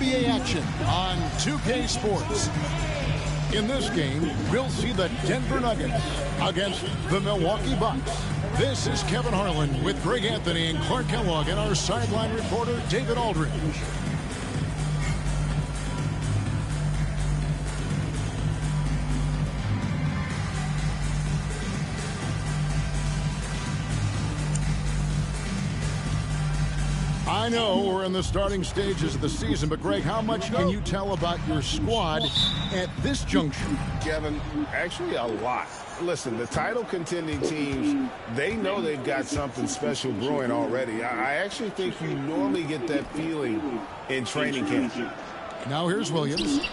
NBA action on 2K Sports. In this game, we'll see the Denver Nuggets against the Milwaukee Bucks. This is Kevin Harlan with Greg Anthony and Clark Kellogg and our sideline reporter, David Aldridge. I know we're in the starting stages of the season, but Greg, how much can you tell about your squad at this juncture? Kevin, actually a lot. Listen, the title contending teams, they know they've got something special brewing already. I actually think you normally get that feeling in training camp. Now here's Williams.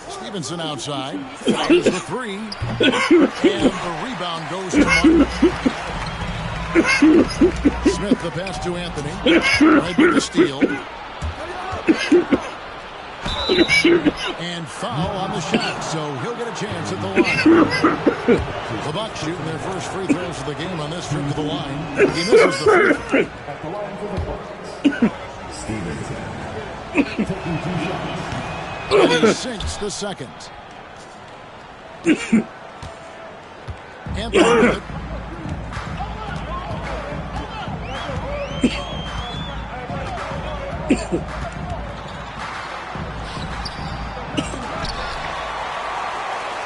Stevenson outside. Fires the three. And the rebound goes to Martin. Smith the pass to Anthony. Right with the steal. And foul on the shot, so he'll get a chance at the line. The Bucks shooting their first free throws of the game on this trip to the line. He misses the free. At the line for the Bucks, Stevenson. Taking 2 shots. And he sinks the second. Anthony.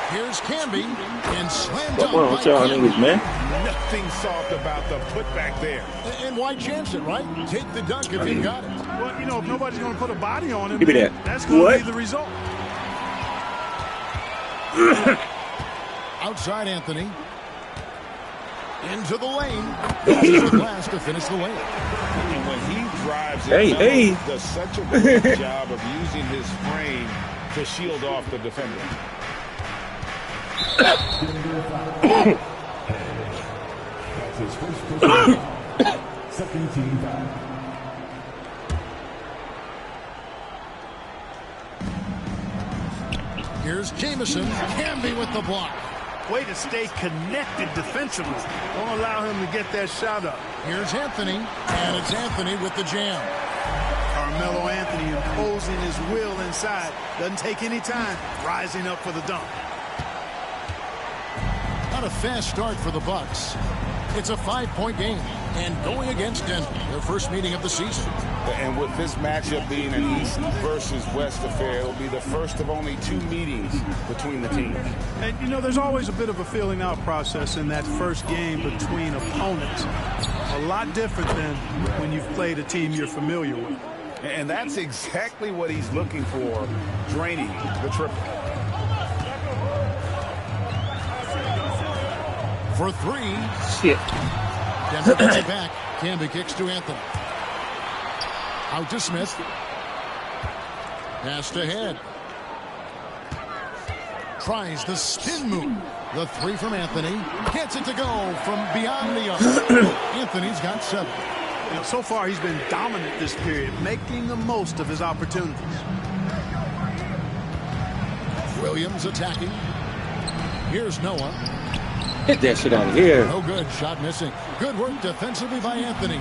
Here's Camby and slammed dunk by Camby. Man. Nothing soft about the putback there. And why chance it, right? Take the dunk if you got it. Well, you know, if nobody's going to put a body on him, give me that. That's going to be the result. Outside Anthony. Into the lane. Uses the glass to finish the lane. And when he drives it, does such a great job of using his frame to shield off the defender. That's his first personal second team foul. Here's Jamison. Camby with the block. Way to stay connected defensively. Don't allow him to get that shot up. Here's Anthony, and it's Anthony with the jam. Carmelo Anthony imposing his will inside. Doesn't take any time. Rising up for the dunk. Not a fast start for the Bucks. It's a 5-point game, and going against Denver, their first meeting of the season. And with this matchup being an East versus West affair, it'll be the first of only 2 meetings between the teams. And, you know, there's always a bit of a filling out process in that first game between opponents. A lot different than when you've played a team you're familiar with. And that's exactly what he's looking for, draining the triple. For 3. Shit. Denver gets it back. Camby kicks to Anthony. Out to Smith. Pass to Head. Tries the spin move. The 3 from Anthony. Gets it to go from beyond the arc. Anthony's got 7. You know, so far he's been dominant this period, making the most of his opportunities. Williams attacking. Here's Noah. Get that shit out of here. No good. Shot missing. Good work defensively by Anthony.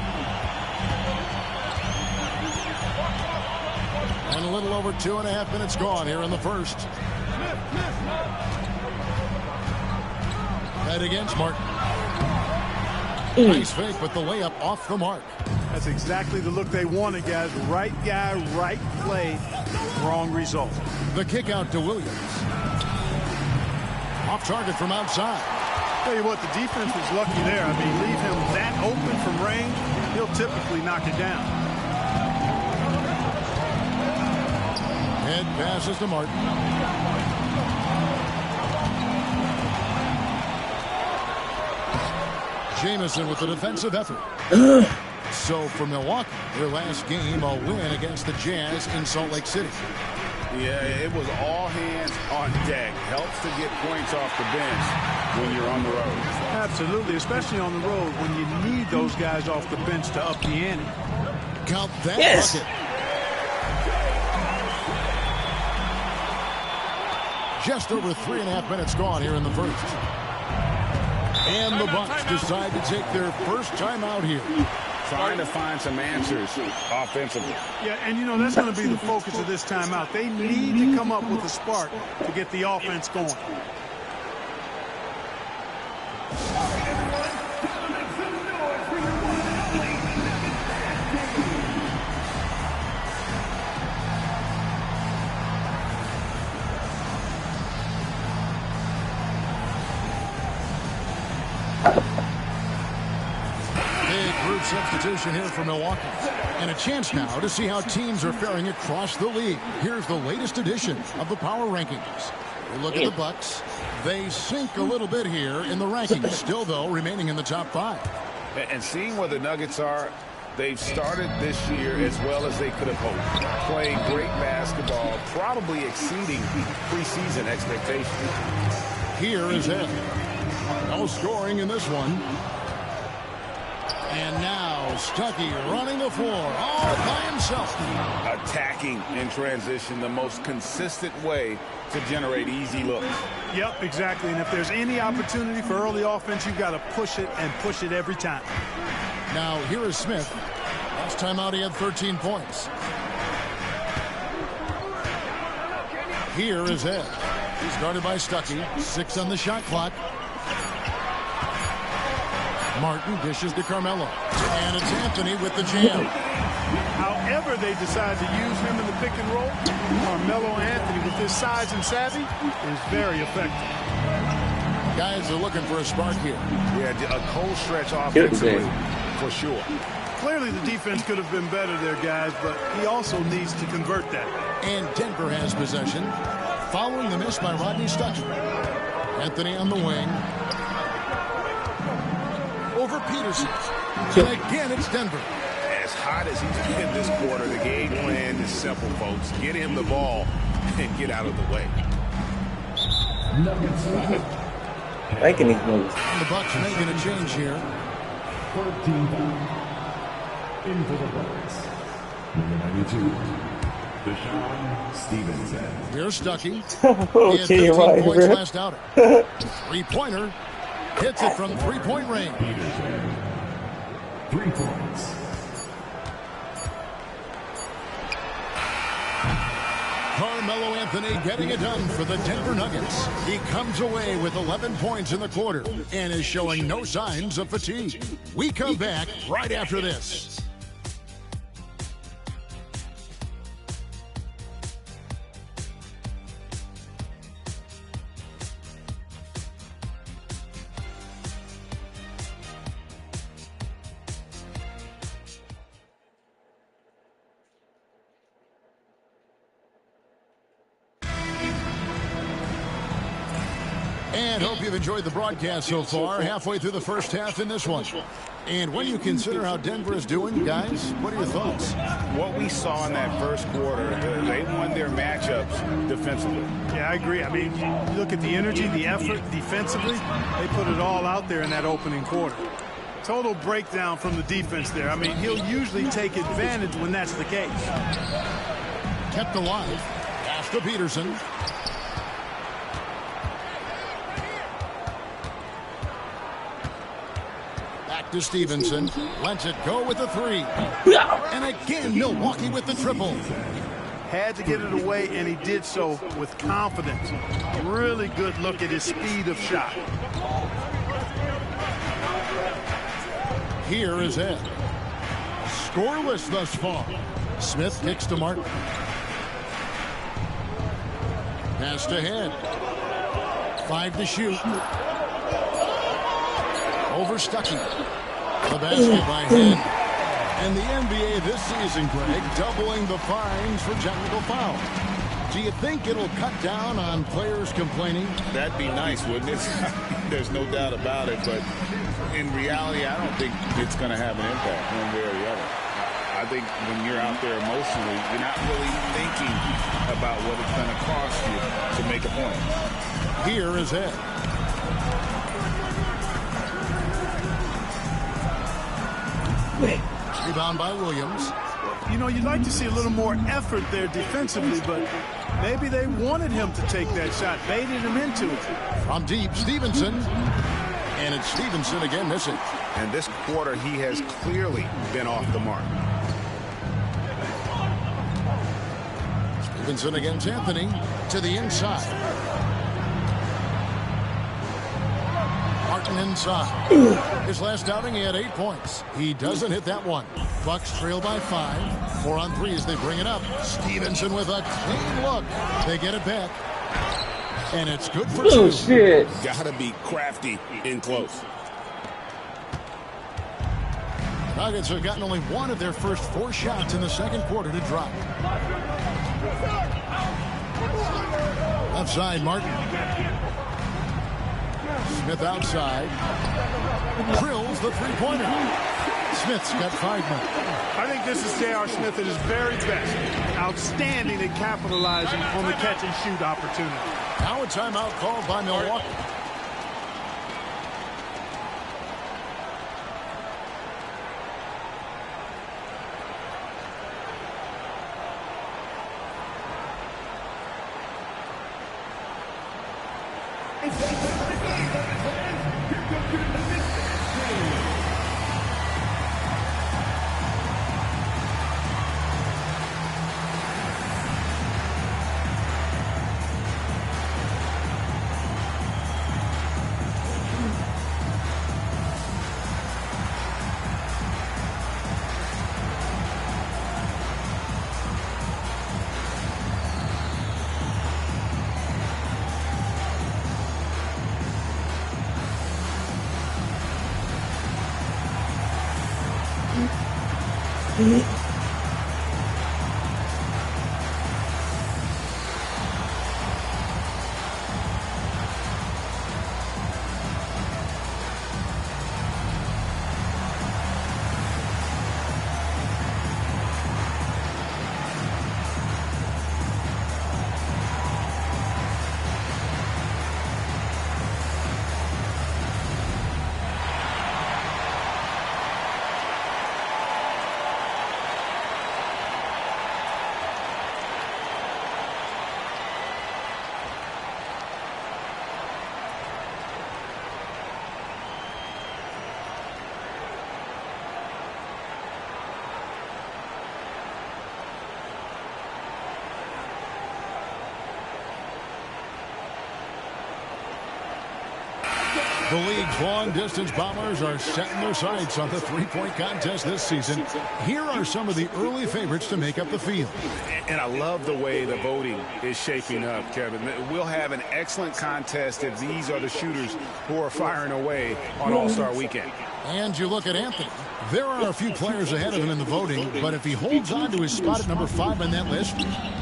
And a little over 2.5 minutes gone here in the first. Head against Martin. Nice fake, but the layup off the mark. That's exactly the look they wanted, guys. Right guy, right play, wrong result. The kick out to Williams. Off target from outside. Tell you what, the defense was lucky there. I mean, leave him that open from range, he'll typically knock it down. Head passes to Martin. Jamison with the defensive effort. So for Milwaukee, their last game, a win against the Jazz in Salt Lake City. Yeah, it was all hands on deck. Helps to get points off the bench when you're on the road. Absolutely, especially on the road when you need those guys off the bench to up the ante. Count that yes. bucket. Just over 3.5 minutes gone here in the first. And the Bucks decide to take their first time out here. trying to find some answers offensively. Yeah, and you know, that's going to be the focus of this timeout. They need to come up with a spark to get the offense going. Substitution here for Milwaukee. And a chance now to see how teams are faring across the league. Here's the latest edition of the power rankings. We look at the Bucks. They sink a little bit here in the rankings. Still, though, remaining in the top 5. And seeing where the Nuggets are, they've started this year as well as they could have hoped. Playing great basketball, probably exceeding preseason expectations. Here is it. No scoring in this one. And now Stuckey running the floor all by himself. Attacking in transition, the most consistent way to generate easy looks. Yep, exactly. And if there's any opportunity for early offense, you've got to push it and push it every time. Now here is Smith. Last time out he had 13 points. Here is Ed. He's guarded by Stuckey. 6 on the shot clock. Martin dishes to Carmelo. And it's Anthony with the jam. However they decide to use him in the pick and roll, Carmelo Anthony with his size and savvy is very effective. Guys are looking for a spark here. Yeah, a cold stretch offensively for sure. Clearly the defense could have been better there, guys, but he also needs to convert that. And Denver has possession following the miss by Rodney Stuckey. Anthony on the wing. Over Peterson. And again, it's Denver. As hot as he's been this quarter, the game plan is simple, folks. Get him the ball and get out of the way. Making these moves. And the Bucks making a change here. 14 in for the Bucks. Number 92, Deshaun Stevenson. Here's Stuckey. Okay, he had 15 points bro. last outing. Three-pointer. Hits it from three-point range. Peterson, 3 points. Carmelo Anthony getting it done for the Denver Nuggets. He comes away with 11 points in the quarter and is showing no signs of fatigue. We come back right after this. And hope you've enjoyed the broadcast so far. Halfway through the first half in this one. And when you consider how Denver is doing, guys, what are your thoughts? What we saw in that first quarter, they won their matchups defensively. Yeah, I agree. I mean, you look at the energy, the effort defensively. They put it all out there in that opening quarter. Total breakdown from the defense there. I mean, he'll usually take advantage when that's the case. Kept alive. Pass to Peterson. To Stevenson, lets it go with the 3. And again, Milwaukee with the triple. Had to get it away, and he did so with confidence. Really good look at his speed of shot. Here is Ed. Scoreless thus far. Smith kicks to Martin. Pass to Head. 5 to shoot. Over Stuckey. The basket by Head. And the NBA this season, Greg, doubling the fines for technical foul. Do you think it'll cut down on players complaining? That'd be nice, wouldn't it? There's no doubt about it, but in reality, I don't think it's going to have an impact one way or the other. I think when you're out there emotionally, you're not really thinking about what it's going to cost you to make a point. Here is Ed. Rebound by Williams. You know, you'd like to see a little more effort there defensively, but maybe they wanted him to take that shot, baited him into it. From deep, Stevenson. And it's Stevenson again missing. And this quarter, he has clearly been off the mark. Stevenson against Anthony to the inside. Martin inside. His last outing, he had 8 points. He doesn't hit that one. Bucks trail by 5. 4 on 3 as they bring it up. Stevenson with a clean look. They get it back. And it's good for 2. Oh, shit. Gotta be crafty in close. Nuggets have gotten only 1 of their first 4 shots in the second quarter to drop. Left side, Martin. Smith outside. Drills the three-pointer. Smith's got 5 more. I think this is J.R. Smith at his very best. Outstanding at capitalizing on the catch-and-shoot opportunity. Now a timeout called by Milwaukee. The league's long-distance bombers are setting their sights on the three-point contest this season. Here are some of the early favorites to make up the field. And I love the way the voting is shaping up, Kevin. We'll have an excellent contest if these are the shooters who are firing away on All-Star Weekend. And you look at Anthony. There are a few players ahead of him in the voting, but if he holds on to his spot at number 5 on that list,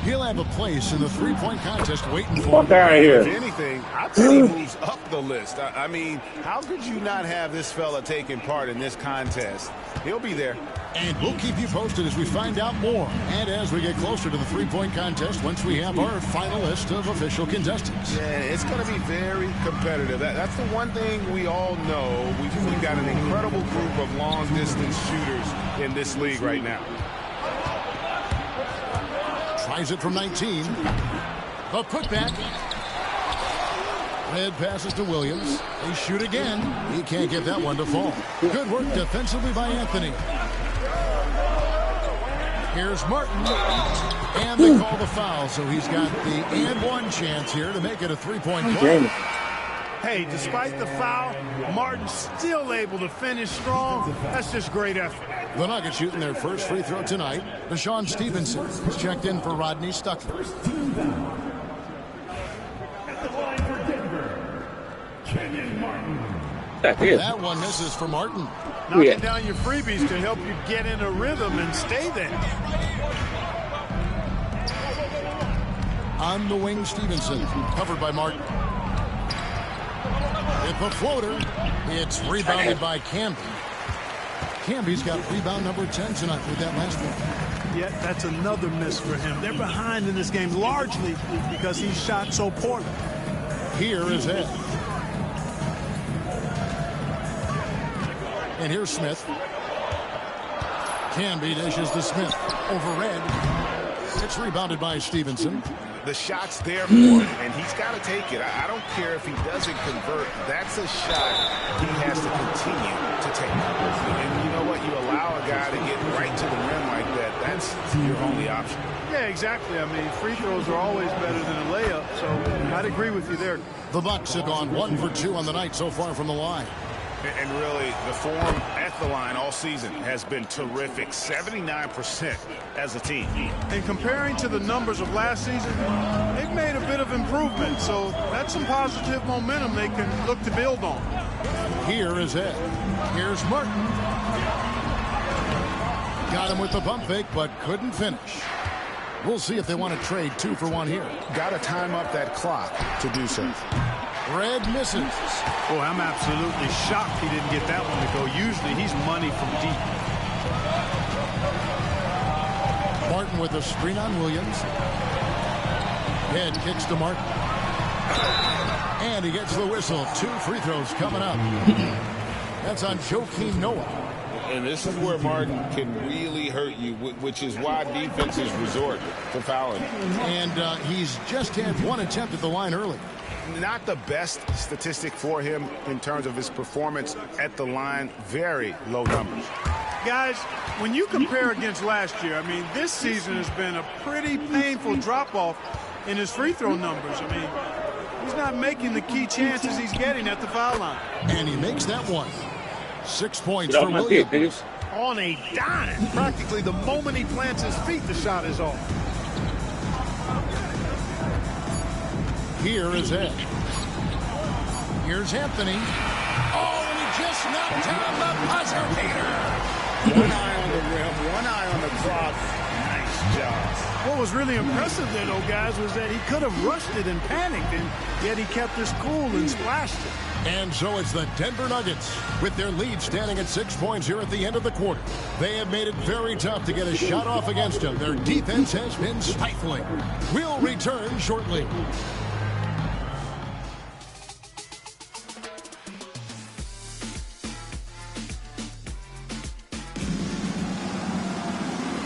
he'll have a place in the three-point contest waiting for him. Fuck out of here. If anything, I think he moves up the list. I mean, how could you not have this fella taking part in this contest? He'll be there. And we'll keep you posted as we find out more. And as we get closer to the three-point contest, once we have our final list of official contestants. Yeah, it's going to be very competitive. That's the one thing we all know. We've got an incredible group of long-distance shooters in this league right now. Tries it from 19. A putback. Red passes to Williams. They shoot again. He can't get that one to fall. Good work defensively by Anthony. Here's Martin. And they call the foul, so he's got the and one chance here to make it a three-point play. Hey, despite the foul, Martin's still able to finish strong. That's just great effort. The Nuggets shooting their first free throw tonight. Deshaun Stevenson is checked in for Rodney Stuckey. That one misses for Martin. Knocking down your freebies can help you get in a rhythm and stay there. On the wing, Stevenson, covered by Martin. With the floater, it's rebounded by Camby. Camby's got rebound number 10 tonight with that last one. Yet that's another miss for him. They're behind in this game largely because he shot so poorly. Here is Ed. And here's Smith. Camby dishes to Smith over Red. It's rebounded by Stevenson. The shot's there for him, and he's got to take it. I don't care if he doesn't convert. That's a shot he has to continue to take. And you know what? You allow a guy to get right to the rim like that. That's your only option. Yeah, exactly. I mean, free throws are always better than a layup, so I'd agree with you there. The Bucks have gone 1 for 2 on the night so far from the line. And really, the form at the line all season has been terrific. 79% as a team. And comparing to the numbers of last season, they've made a bit of improvement. So that's some positive momentum they can look to build on. Here is Ed. Here's Martin. Got him with the pump fake, but couldn't finish. We'll see if they want to trade 2 for 1 here. Got to time up that clock to do so. Red misses. Boy, I'm absolutely shocked he didn't get that one to go. Usually he's money from deep. Martin with a screen on Williams. Head kicks to Martin. And he gets the whistle. 2 free throws coming up. That's on Joakim Noah. And this is where Martin can really hurt you, which is why defenses resort to fouling. And he's just had 1 attempt at the line early. Not the best statistic for him in terms of his performance at the line. Very low numbers. Guys, when you compare against last year, I mean, this season has been a pretty painful drop-off in his free throw numbers. I mean, he's not making the key chances he's getting at the foul line. And he makes that one. 6 points for Williams. On a dime. Practically the moment he plants his feet, the shot is off. Here is Ed. Here's Anthony. Oh, and he just knocked down the buzzer beater. 1 eye on the rim, 1 eye on the clock. Nice job. What was really impressive there, though, guys, was that he could have rushed it and panicked, and yet he kept his cool and splashed it. And so it's the Denver Nuggets with their lead standing at 6 points here at the end of the quarter. They have made it very tough to get a shot off against them. Their defense has been stifling. We'll return shortly.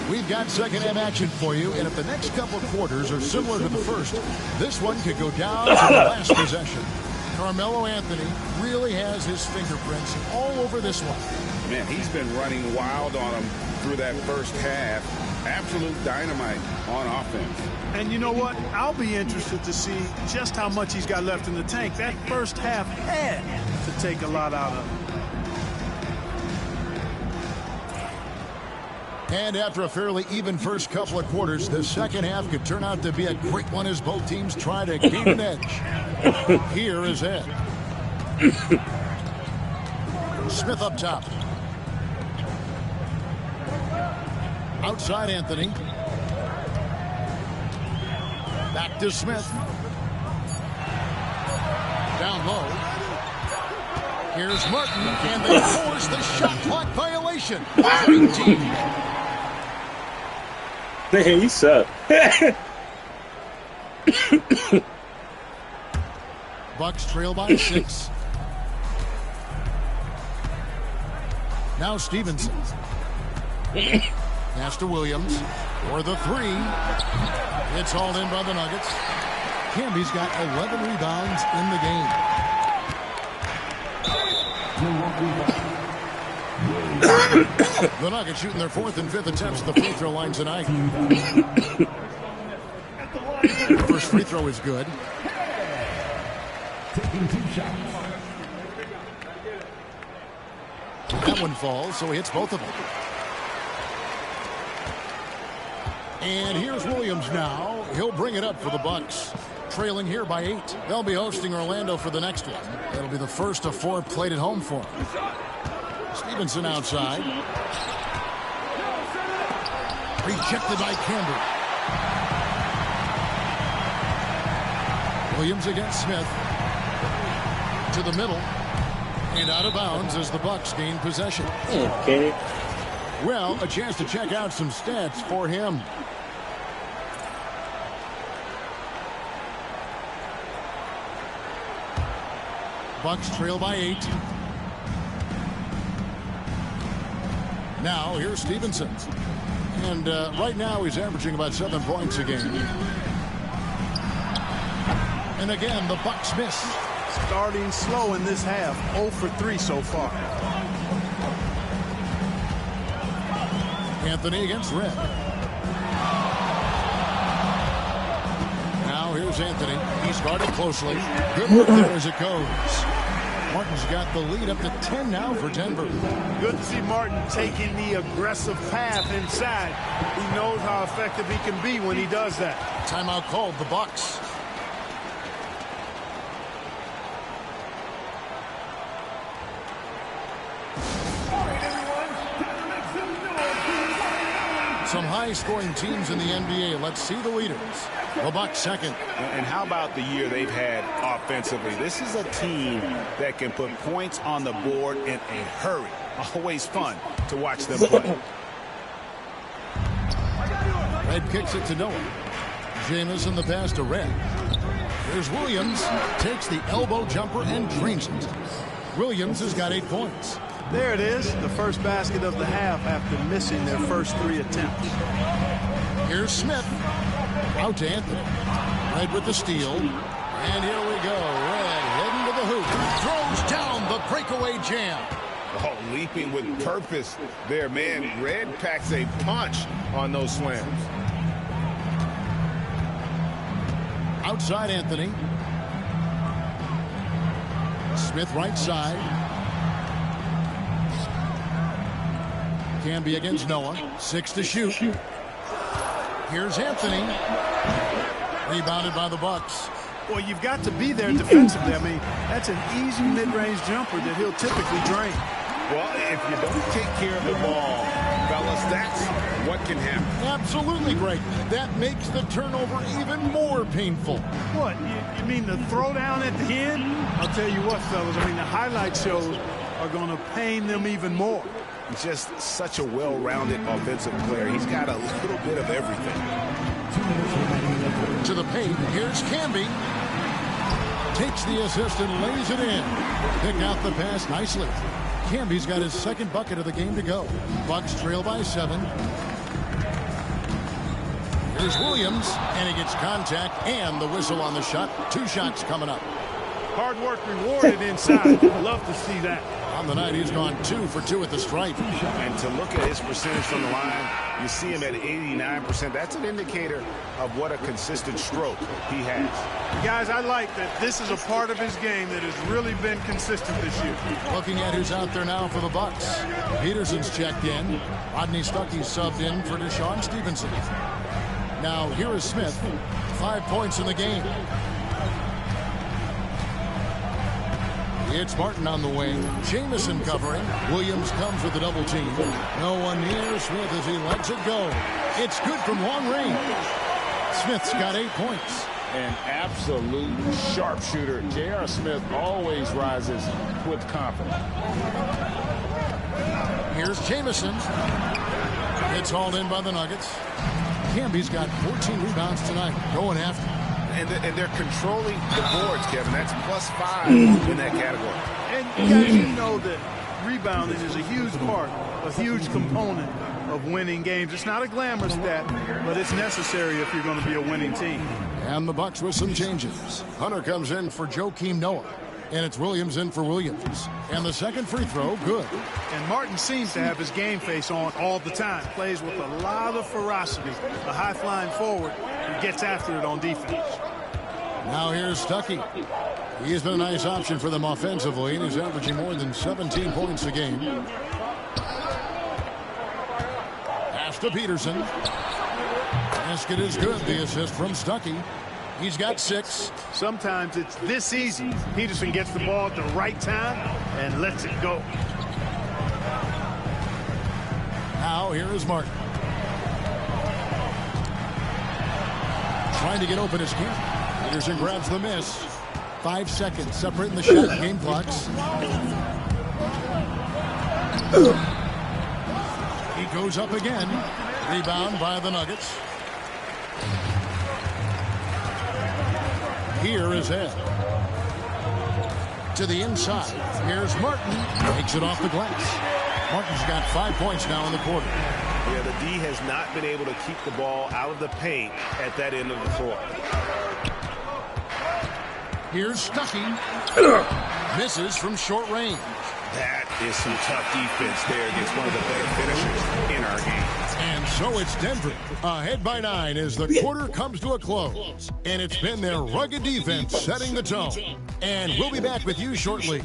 We've got second-half action for you, and if the next couple quarters are similar to the first, this one could go down to the last possession. Carmelo Anthony really has his fingerprints all over this one. Man, he's been running wild on him through that first half. Absolute dynamite on offense. And you know what? I'll be interested to see just how much he's got left in the tank. That first half had to take a lot out of him. And after a fairly even first couple of quarters, the second half could turn out to be a great one as both teams try to gain an edge. Here is Ed. Smith up top. Outside Anthony. Back to Smith. Down low. Here's Martin, and they force the shot clock violation. 19. Man, you suck. Bucks trail by 6. Now Stevenson. Pass to Williams for the 3. It's hauled in by the Nuggets. Camby's got 11 rebounds in the game. The Nuggets shooting their 4th and 5th attempts at the free throw line tonight. First free throw is good. That one falls, so he hits both of them. And here's Williams now. He'll bring it up for the Bucks. Trailing here by 8. They'll be hosting Orlando for the next one. It'll be the first of 4 played at home for them. Stevenson outside. Rejected by Camby. Williams against Smith. To the middle. And out of bounds as the Bucks gain possession. Okay. Well, a chance to check out some stats for him. Bucks trail by 8. Now here's Stevenson. And right now he's averaging about 7 points a game. And again, the Bucks miss. Starting slow in this half. 0 for 3 so far. Anthony against Red. Now here's Anthony. He's guarded closely. Good look there as it goes. Martin's got the lead up to 10 now for Denver. Good to see Martin taking the aggressive path inside. He knows how effective he can be when he does that. Timeout called, the Bucks. Some high-scoring teams in the NBA. Let's see the leaders. The Bucks second. And how about the year they've had offensively? This is a team that can put points on the board in a hurry. Always fun to watch them play. Red kicks it to Noah. Jamison the pass to Red. Here's Williams. Takes the elbow jumper and drains it. Williams has got 8 points. There it is, the first basket of the half after missing their first 3 attempts. Here's Smith. Out to Anthony. Red with the steal. And here we go. Red heading to the hoop. Throws down the breakaway jam. Oh, leaping with purpose there, man. Red packs a punch on those slams. Outside Anthony. Smith right side. Canby against Noah. 6 to shoot. Here's Anthony. Rebounded by the Bucks. Well, you've got to be there defensively. I mean, that's an easy mid-range jumper that he'll typically drain. Well, if you don't take care of the ball, fellas, that's what can happen. Absolutely great. That makes the turnover even more painful. What, you mean the throwdown at the end? I'll tell you what, fellas, I mean, the highlight shows are going to pain them even more. He's just such a well-rounded offensive player. He's got a little bit of everything. To the paint, here's Canby. Takes the assist and lays it in. Pick out the pass nicely. Canby's got his second bucket of the game to go. Bucks trail by 7. Here's Williams, and he gets contact and the whistle on the shot. 2 shots coming up. Hard work rewarded inside. Love to see that. On the night, he's gone 2 for 2 at the stripe. And to look at his percentage from the line, you see him at 89%. That's an indicator of what a consistent stroke he has. Guys, I like that this is a part of his game that has really been consistent this year. Looking at who's out there now for the Bucks. Peterson's checked in. Rodney Stuckey subbed in for Deshaun Stevenson. Now, here is Smith. 5 points in the game. It's Martin on the wing. Jamison covering. Williams comes with a double team. No one near Smith as he lets it go. It's good from long range. Smith's got 8 points. An absolute sharpshooter. J.R. Smith always rises with confidence. Here's Jamison. It's hauled in by the Nuggets. Canby's got 14 rebounds tonight. Going after. And they're controlling the boards, Kevin. That's +5 in that category. And guys, you know that rebounding is a huge part, a huge component of winning games. It's not a glamour stat, but it's necessary if you're going to be a winning team. And the Bucks with some changes. Hunter comes in for Joakim Noah. And it's Williams in for Williams. And the second free throw, good. And Martin seems to have his game face on all the time. Plays with a lot of ferocity. A high-flying forward who gets after it on defense. Now here's Stuckey. He's been a nice option for them offensively, and he's averaging more than 17 points a game. Pass to Peterson. Basket is good. The assist from Stuckey. He's got 6. Sometimes it's this easy. Peterson gets the ball at the right time and lets it go. Now here is Martin. Trying to get open as Canby. Peterson grabs the miss. 5 seconds separating the shot and game clocks. He goes up again. Rebound by the Nuggets. Here is Ed. To the inside. Here's Martin. Takes it off the glass. Martin's got 5 points now in the quarter. Yeah, the D has not been able to keep the ball out of the paint at that end of the floor. Here's Stuckey. Misses from short range. That is some tough defense there against one of the better finishers in our game. And so it's Denver, ahead by 9 as the quarter comes to a close. And it's been their rugged defense setting the tone. And we'll be back with you shortly.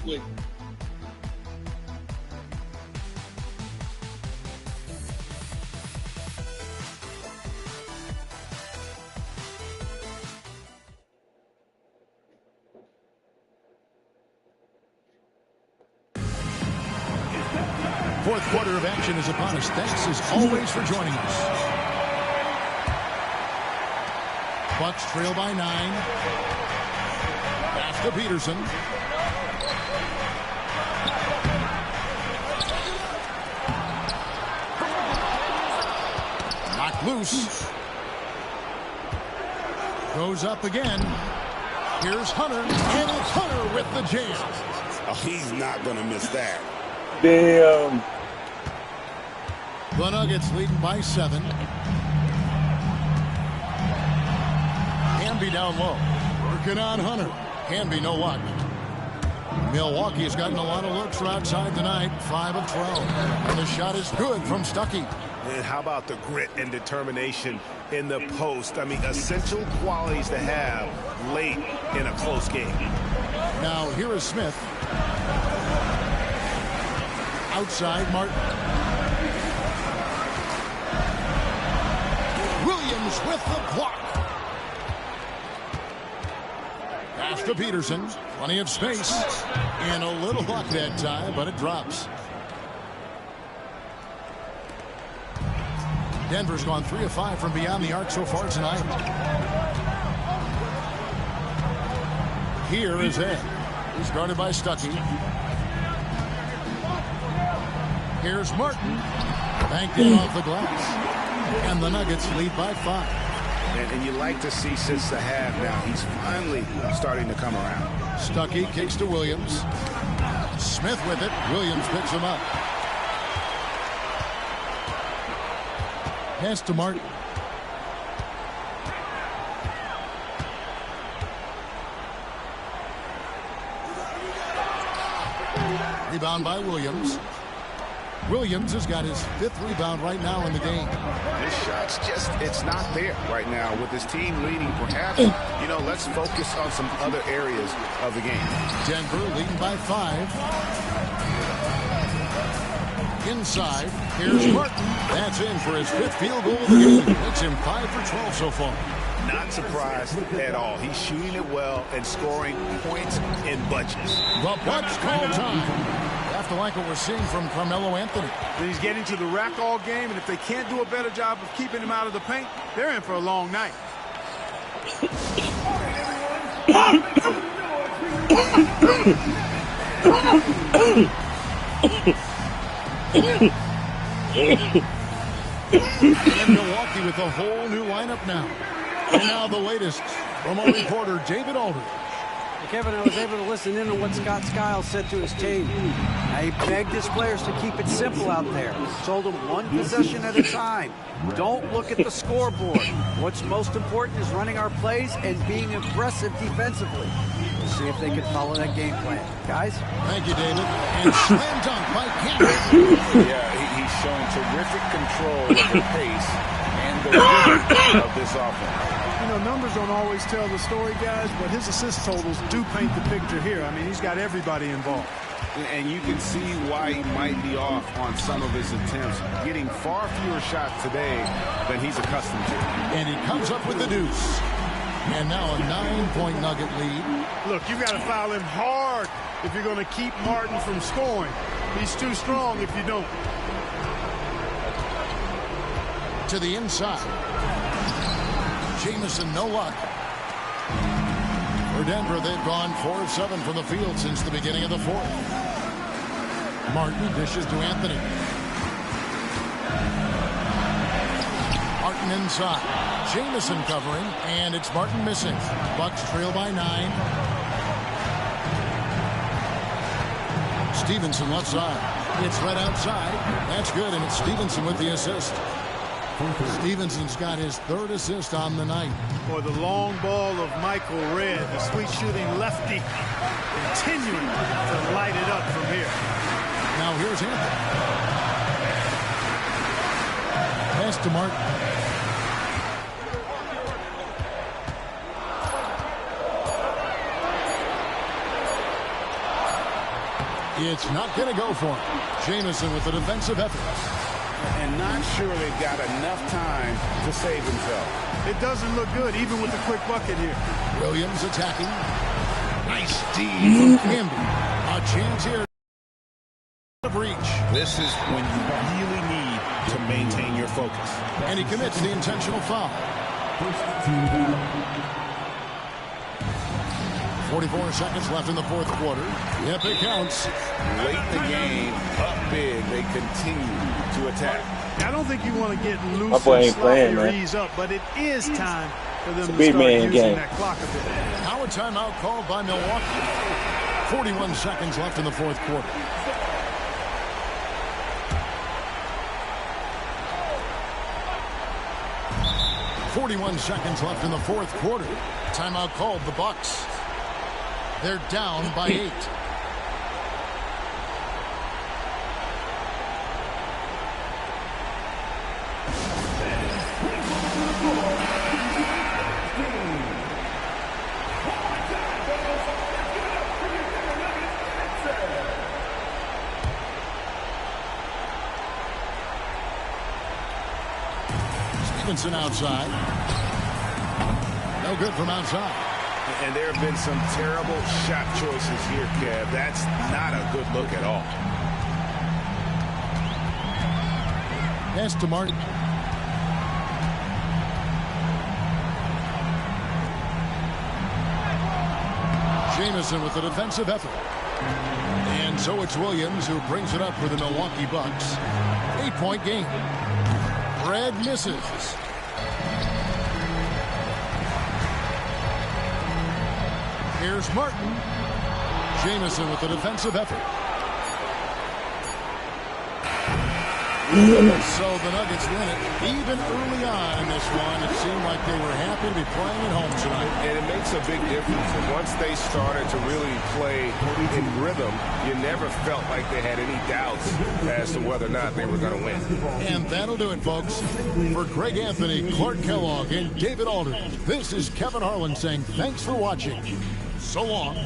Fourth quarter of action is upon us. Thanks as always for joining us. Bucks trail by 9. Pass to Peterson. Knocked loose. Goes up again. Here's Hunter, and it's Hunter with the jam. Oh, he's not going to miss that. Damn. The Nuggets leading by 7. Hamby down low. Working on Hunter. Hamby no luck. Milwaukee has gotten a lot of looks from outside tonight. 5 of 12. And the shot is good from Stuckey. And how about the grit and determination in the post? I mean, essential qualities to have late in a close game. Now here is Smith. Outside Martin. Williams with the block. Pass to Peterson. Plenty of space. And a little luck that time, but it drops. Denver's gone 3 of 5 from beyond the arc so far tonight. Here is Ed. He's guarded by Stuckey. Here's Martin. Banked in off the glass. And the Nuggets lead by 5. And you like to see since the half now, he's finally starting to come around. Stuckey kicks to Williams. Smith with it. Williams picks him up. Pass to Martin. Rebound by Williams. Williams has got his 5th rebound right now in the game. His shot's just, it's not there right now with his team leading. Perhaps, let's focus on some other areas of the game. Denver leading by 5. Inside, here's Martin. That's in for his 5th field goal of the game. Makes him 5 for 12 so far. Not surprised at all. He's shooting it well and scoring points in bunches. The Bucks call time. Have to like what we're seeing from Carmelo Anthony. He's getting to the rack all game, and if they can't do a better job of keeping him out of the paint, they're in for a long night. And Milwaukee with a whole new lineup now. And now the latest from our reporter, David Aldridge. Kevin, I was able to listen in on what Scott Skiles said to his team. He begged his players to keep it simple out there. Told them one possession at a time. Don't look at the scoreboard. What's most important is running our plays and being aggressive defensively. We'll see if they can follow that game plan. Guys? Thank you, David. And slam dunk by Campbell. Yeah, he's showing terrific control of the pace and the rhythm of this offense. Numbers don't always tell the story, guys, but his assist totals do paint the picture here. I mean, he's got everybody involved. And you can see why he might be off on some of his attempts, getting far fewer shots today than he's accustomed to. And he comes up with the deuce. And now a 9-point Nugget lead. Look, you got to foul him hard if you're going to keep Martin from scoring. He's too strong if you don't. To the inside. Jamison, no luck. For Denver, they've gone 4 of 7 from the field since the beginning of the 4th. Martin dishes to Anthony. Martin inside. Jamison covering, and it's Martin missing. Bucks trail by 9. Stevenson left side. It's right outside. That's good, and it's Stevenson with the assist. Stevenson's got his 3rd assist on the night. Or the long ball of Michael Redd, the sweet shooting lefty, continuing to light it up from here. Now here's Anthony. Pass to Martin. It's not going to go for him. Jamison with the defensive effort. And not sure they've got enough time to save himself. It doesn't look good, even with the quick bucket here. Williams attacking. Nice D from Camby. A chance here of reach. This is when you really need to maintain your focus. And he commits the intentional foul. 44 seconds left in the 4th quarter. Yep, it counts. Late in the game, up big, they continue to attack. I don't think you want to get loose My boy and ain't playing, sloppy or man. ease up, but it is time for them to big start man using game. that clock a bit. Now a timeout called by Milwaukee. 41 seconds left in the 4th quarter. .41 seconds left in the 4th quarter. Timeout called the Bucks. They're down by 8. Stevenson outside. No good from outside. And there have been some terrible shot choices here, Kev. That's not a good look at all. Pass to Martin. Jamison with the defensive effort. And so it's Williams who brings it up for the Milwaukee Bucks. 8-point game. Red misses. Here's Martin. Jamison with the defensive effort. So the Nuggets win it. Even early on in this one, it seemed like they were happy to be playing at home tonight. And it makes a big difference. And once they started to really play in rhythm, you never felt like they had any doubts as to whether or not they were going to win. And that'll do it, folks. For Greg Anthony, Clark Kellogg, and David Aldridge, this is Kevin Harlan saying thanks for watching. So long.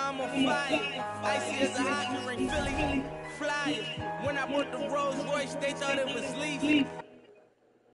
I'm on fire. Icy as a hockey ring, Philly. Flyers. When I bought the Rolls Royce, they thought it was leasing.